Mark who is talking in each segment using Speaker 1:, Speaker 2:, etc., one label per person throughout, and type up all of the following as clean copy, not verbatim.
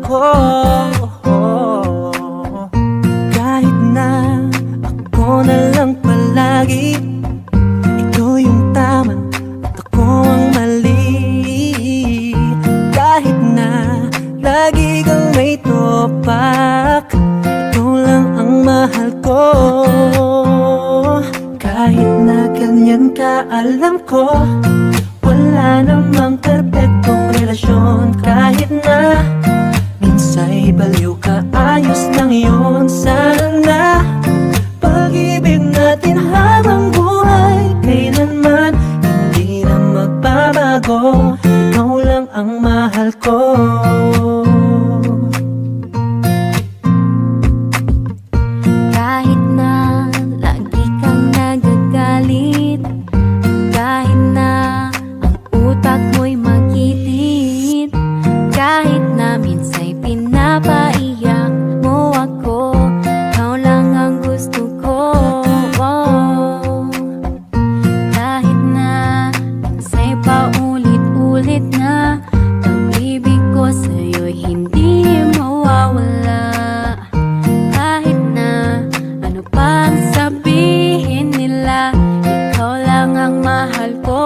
Speaker 1: ko. Kahit na ako na lang palagi, ikaw yung tama at ako ang mali. Kahit na lagi kang may topak, ikaw lang ang mahal ko. Kahit na ganyan ka, alam ko wala namang perpektong relasyon. Kahit na minsa'y baliw ka, ayos lang yun. Sana pag-ibig natin habang buhay, kailanman hindi na magbabago. Ikaw lang ang mahal ko.
Speaker 2: Kahit na lagi kang nagagalit, kahit na ang utak mo'y magkitid, kahit na minsa'y pinapaiyak mo ako, ikaw lang ang gusto ko. Kahit na minsa'y paulit-ulit na pag-ibig ko sa'yo'y hindi mawawala. Kahit na ano pang sabihin nila, ikaw lang ang mahal ko.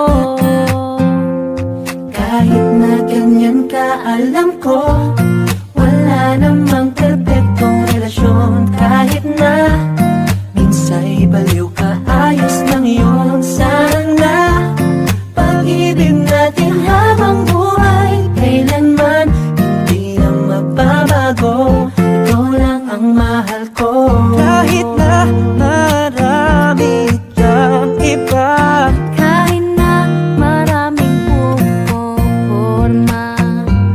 Speaker 1: Kahit na ganyan ka, alam ko wala namang perpektong relasyon. Kahit na minsa'y baliw ka, ayos lang yun. Sana pag-ibig natin habang buhay, kailanman hindi na magbabago. Ikaw lang ang mahal ko. Kahit na marami kang iba,
Speaker 2: Kahit na maraming puporma,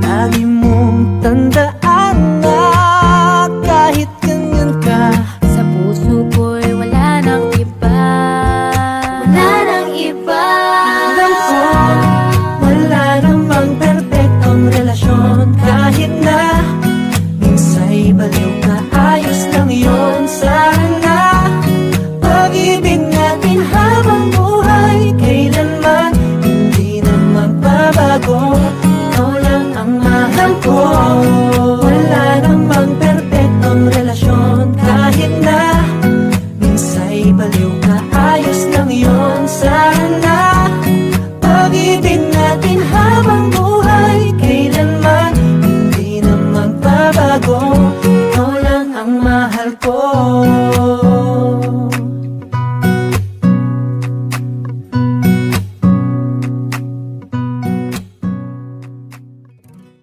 Speaker 1: lagi mong tandaan na kahit ganyan ka,
Speaker 2: sa puso ko'y wala nang iba. Wala nang iba.
Speaker 1: alam ko wala namang perpektong relasyon. Kahit na minsa'y baliw ka, ayos lang yun. Sana pag-ibig natin habang buhay, kailanman hindi na magbabago. Ikaw lang ang mahal ko.